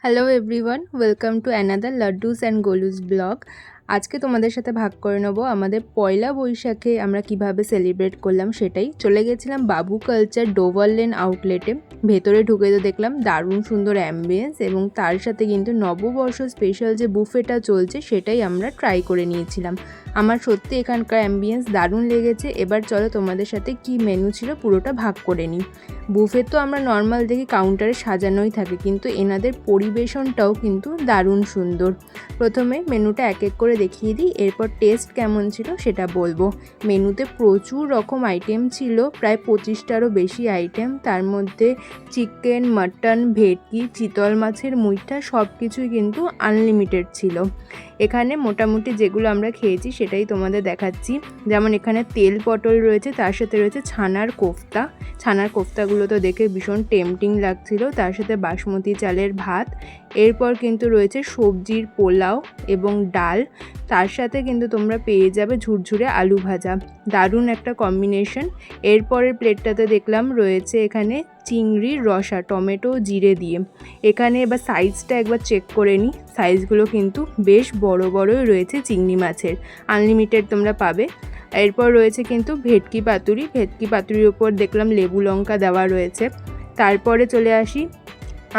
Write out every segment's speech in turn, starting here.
Hello everyone, welcome to another Laddus and Golus blog. আজকে তোমাদের সাথে ভাগ করে নেবো আমাদের পয়লা বৈশাখে আমরা কিভাবে সেলিব্রেট করলাম সেটাই। চলে গেছিলাম বাবু কালচার ডোভার লেন আউটলেটে। ভেতরে ঢুকে তো দেখলাম দারুণ সুন্দর অ্যাম্বিয়েন্স এবং তার সাথে কিন্তু নববর্ষ স্পেশাল যে বুফেটা চলছে সেটাই আমরা ট্রাই করে নিয়েছিলাম। আমার সত্যি এখানকার অ্যাম্বিয়েন্স দারুণ লেগেছে। এবার চলো তোমাদের সাথে কি মেনু ছিল পুরোটা ভাগ করে নিই। বুফে তো আমরা নর্মাল দেখি কাউন্টারে সাজানোই থাকে, কিন্তু এনাদের পরিবেশনটাও কিন্তু দারুণ সুন্দর। প্রথমে মেনুটা এক এক করে দেখিয়ে দিই, এরপর টেস্ট কেমন ছিল সেটা বলবো। মেনুতে প্রচুর রকম আইটেম ছিল, প্রায় 25টারও বেশি আইটেম। তার মধ্যে চিকেন, মাটন, ভেটকি, চিতল মাছের মুইঠা সব কিছুই কিন্তু আনলিমিটেড ছিল। এখানে মোটামুটি যেগুলো আমরা খেয়েছি সেটাই তোমাদের দেখাচ্ছি। যেমন এখানে তেল পটল রয়েছে, তার সাথে রয়েছে ছানার কোফতা। ছানার কোফতাগুলো তো দেখে ভীষণ টেম্পটিং লাগছিল। তার সাথে বাসমতি চালের ভাত, এরপর কিন্তু রয়েছে সবজির পোলাও এবং ডাল। তার সাথে কিন্তু তোমরা পেয়ে যাবে ঝুরঝুরে আলু ভাজা, দারুণ একটা কম্বিনেশন। এরপরের প্লেটটাতে দেখলাম রয়েছে এখানে চিংড়ির রসা, টমেটো জিরে দিয়ে। এখানে এবার সাইজটা একবার চেক করে নিই, সাইজগুলো কিন্তু বেশ বড় বড়ই রয়েছে চিংড়ি মাছের, আনলিমিটেড তোমরা পাবে। এরপর রয়েছে কিন্তু ভেটকি পাতুরি, ভেটকি পাতুরির ওপর দেখলাম লেবু লঙ্কা দেওয়া রয়েছে। তারপরে চলে আসি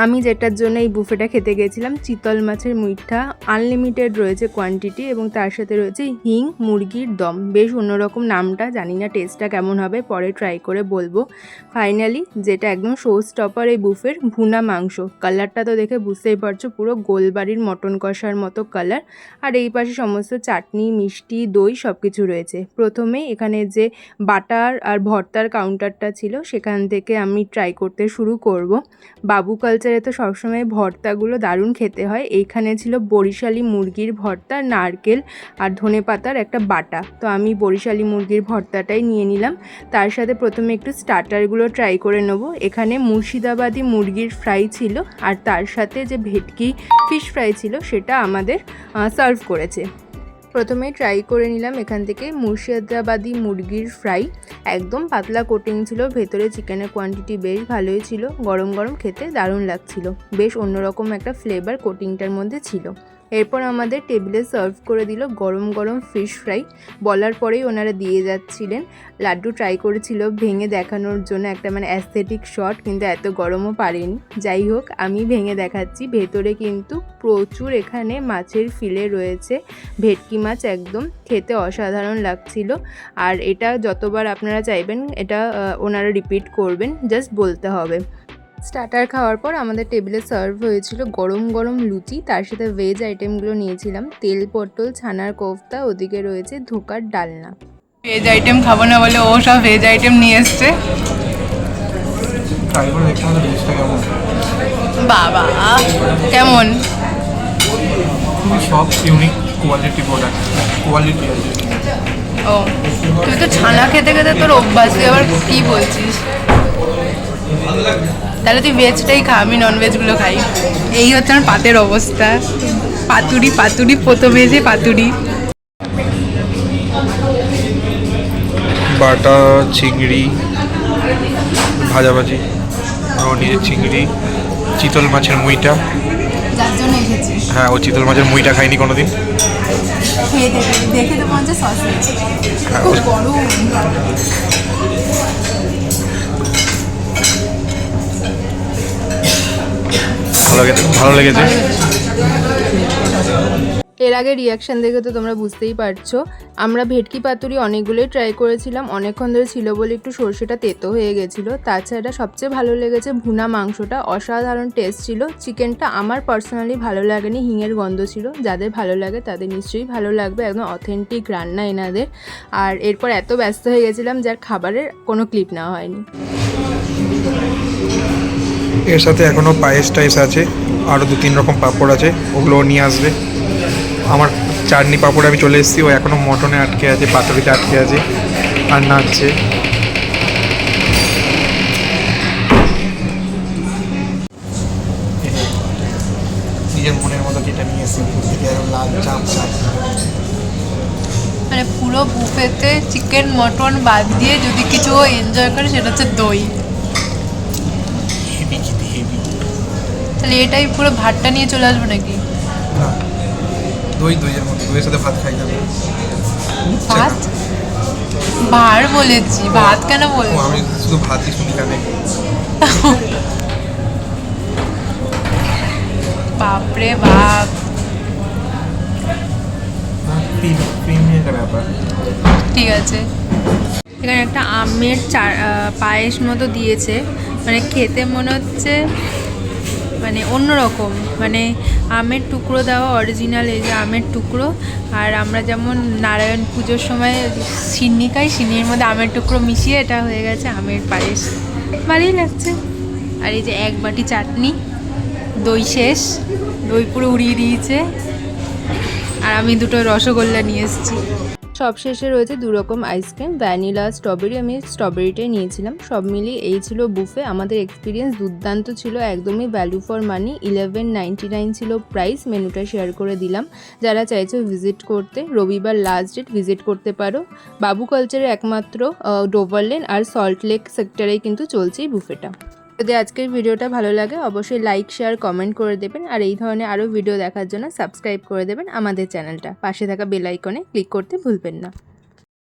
আমি যেটার জন্য এই বুফেটা খেতে গেছিলাম, চিতল মাছের মুইঠা, আনলিমিটেড রয়েছে কোয়ান্টিটি এবং তার সাথে রয়েছে হিং মুরগির দম। বেশ অন্যরকম নামটা, জানি না টেস্টটা কেমন হবে, পরে ট্রাই করে বলবো। ফাইনালি যেটা একদম শো স্টপার এই বুফের, ভুনা মাংস। কালারটা তো দেখে বুঝতেই পারছো, পুরো গোলবাড়ির মটন কষার মতো কালার। আর এই পাশে সমস্ত চাটনি, মিষ্টি, দই সব কিছু রয়েছে। প্রথমে এখানে যে বাটার আর ভর্তার কাউন্টারটা ছিল সেখান থেকে আমি ট্রাই করতে শুরু করব। বাবু কালচারে তো সবসময় ভর্তাগুলো দারুণ খেতে হয়। এইখানে ছিল বরিশালি মুরগির ভর্তা, নারকেল আর ধনেপাতার একটা বাটা। তো আমি বরিশালি মুরগির ভর্তাটাই নিয়ে নিলাম। তার সাথে প্রথমে একটু স্টার্টারগুলো ট্রাই করে নেব। এখানে মুর্শিদাবাদি মুরগির ফ্রাই ছিল, আর তার সাথে যে ভেটকি ফিশ ফ্রাই ছিল সেটা আমাদের সার্ভ করেছে। প্রথমেই ট্রাই করে নিলাম এখান থেকে মুর্শিদাবাদি মুরগির ফ্রাই। একদম পাতলা কোটিং ছিল, ভেতরে চিকেনের কোয়ান্টিটি বেশ ভালোই ছিল। গরম গরম খেতে দারুণ লাগছিল, বেশ অন্যরকম একটা ফ্লেভার কোটিংটার মধ্যে ছিল। এরপর আমাদের টেবিলে সার্ভ করে দিল গরম গরম ফিশ ফ্রাই। বলার পরেই ওনারা দিয়ে যাচ্ছিলেন। লাড্ডু ট্রাই করেছিল ভেঙে দেখানোর জন্য একটা অ্যাস্থেটিক শট, কিন্তু এত গরমও পারেনি। যাই হোক, আমি ভেঙে দেখাচ্ছি। ভেতরে কিন্তু প্রচুর এখানে মাছের ফিলে রয়েছে, ভেটকি মাছ, একদম খেতে অসাধারণ লাগছিল। আর এটা যতবার আপনারা চাইবেন এটা ওনারা রিপিট করবেন, জাস্ট বলতে হবে। স্টার্টার খাওয়ার পর আমাদের টেবিলে সার্ভ হয়েছিল গরম গরম লুচি, তার সাথে ভেজ আইটেমগুলো নিয়েছিলাম তেল পটল, ছানার কোফতা, ওদিকে রয়েছে ধোকার ডালনা। ভেজ আইটেম খাবো না বলে ও সব ভেজ আইটেম নিয়ে এসছে। বাবা কেমন? সব ইউনিক কোয়ালিটি প্রোডাক্ট, কোয়ালিটি আছে। ও, তুই তো ছানা খেতে খেতে তোর অভ্যাস, তুই আবার কী বলছিস? তাহলে তুই ভেজটাই খা, আমি ননভেজগুলো খাই। এই হচ্ছে আমার পাতের অবস্থা। পাতুরি পাতুরি, প্রথমে যে পাতুরি, বাটা চিংড়ি ভাজাভাজি, আমার নিজের চিংড়ি, চিতল মাছের মুইটা। যার জন্য এসেছি। হ্যাঁ, ও চিতল মাছের মুইটা খাইনি কোনোদিন। খেয়ে দেখে তো মনে হচ্ছে সস গরম। ভালো লেগেছে। এর আগে রিয়াকশান দেখে তো তোমরা বুঝতেই পারছো। আমরা ভেটকি পাতুরি অনেকগুলোই ট্রাই করেছিলাম, অনেকক্ষণ ধরে ছিল বলে একটু সর্ষেটা তেতো হয়ে গেছিলো। তাছাড়া সবচেয়ে ভালো লেগেছে ভুনা মাংসটা, অসাধারণ টেস্ট ছিল। চিকেনটা আমার পার্সোনালি ভালো লাগেনি, হিঙের গন্ধ ছিল। যাদের ভালো লাগে তাদের নিশ্চয়ই ভালো লাগবে, একদম অথেন্টিক রান্না এনাদের। আর এরপর এত ব্যস্ত হয়ে গেছিলাম যার খাবারের কোনো ক্লিপ নেওয়া হয়নি। এর সাথে এখনও পায়েস টাইস আছে, আরও 2-3 রকম পাঁপড় আছে, ওগুলো নিয়ে আসবে। আমার চাটনি পাঁপড় আমি চলে এসেছি, ও এখনও মটনে আটকে আছে, পাতুরিতে আটকে আছে আর নাচছে। নিজের মনের মতো যেটা নিয়ে এসেছি, লাল চাপ পুরো বুফেতে চিকেন মটন বাদ দিয়ে যদি কিছু এনজয় করে সেটা হচ্ছে দই। হেভি খেতে, হেভি। তাহলে এটাই পুরো ভাতটা নিয়ে চলে আসবো নাকি? না, দইয়ের মতো, দইয়ের সাথে ভাত খাই যাবে। ভাত ভার বলেছি, ভাত কেন বলবো? আমি শুধু ভাতই শুনি কানে। বাপরে বাপ। প্রিমিয়ার ব্যাপার। ঠিক আছে, এখানে একটা আমের পায়েস মতো দিয়েছে, মানে খেতে মনে হচ্ছে মানে অন্যরকম, মানে আমের টুকরো দেওয়া, অরিজিনাল এই যে আমের টুকরো। আর আমরা যেমন নারায়ণ পুজোর সময় সিন্নি খাই, সিন্নির মধ্যে আমের টুকরো মিশিয়ে এটা হয়ে গেছে আমের পায়েস। ভালোই লাগছে। আর এই যে এক বাটি চাটনি, দই শেষ, দই পুরো উড়িয়ে দিয়েছে। আর আমি দুটো রসগোল্লা নিয়ে এসেছি। সবশেষে রয়েছে দু রকম আইসক্রিম, ভ্যানিলা স্ট্রবেরি। আমি স্ট্রবেরিটাই নিয়েছিলাম। সব মিলিয়ে এই ছিল বুফে। আমাদের এক্সপিরিয়েন্স দুর্দান্ত ছিল, একদমই ভ্যালু ফর মানি। 1199 ছিল প্রাইস। মেনুটা শেয়ার করে দিলাম। যারা চাইছো ভিজিট করতে, রবিবার লাস্ট ডেট, ভিজিট করতে পারো। বাবু কালচারের একমাত্র ডোভার লেন আর সল্ট লেক সেক্টরেই কিন্তু চলছে এই বুফেটা। যদি আজকের ভিডিওটা ভালো লাগে অবশ্যই লাইক শেয়ার কমেন্ট করে দেবেন, আর এই ধরনের আরও ভিডিও দেখার জন্য সাবস্ক্রাইব করে দেবেন আমাদের চ্যানেলটা। পাশে থাকা বেল আইকনে ক্লিক করতে ভুলবেন না।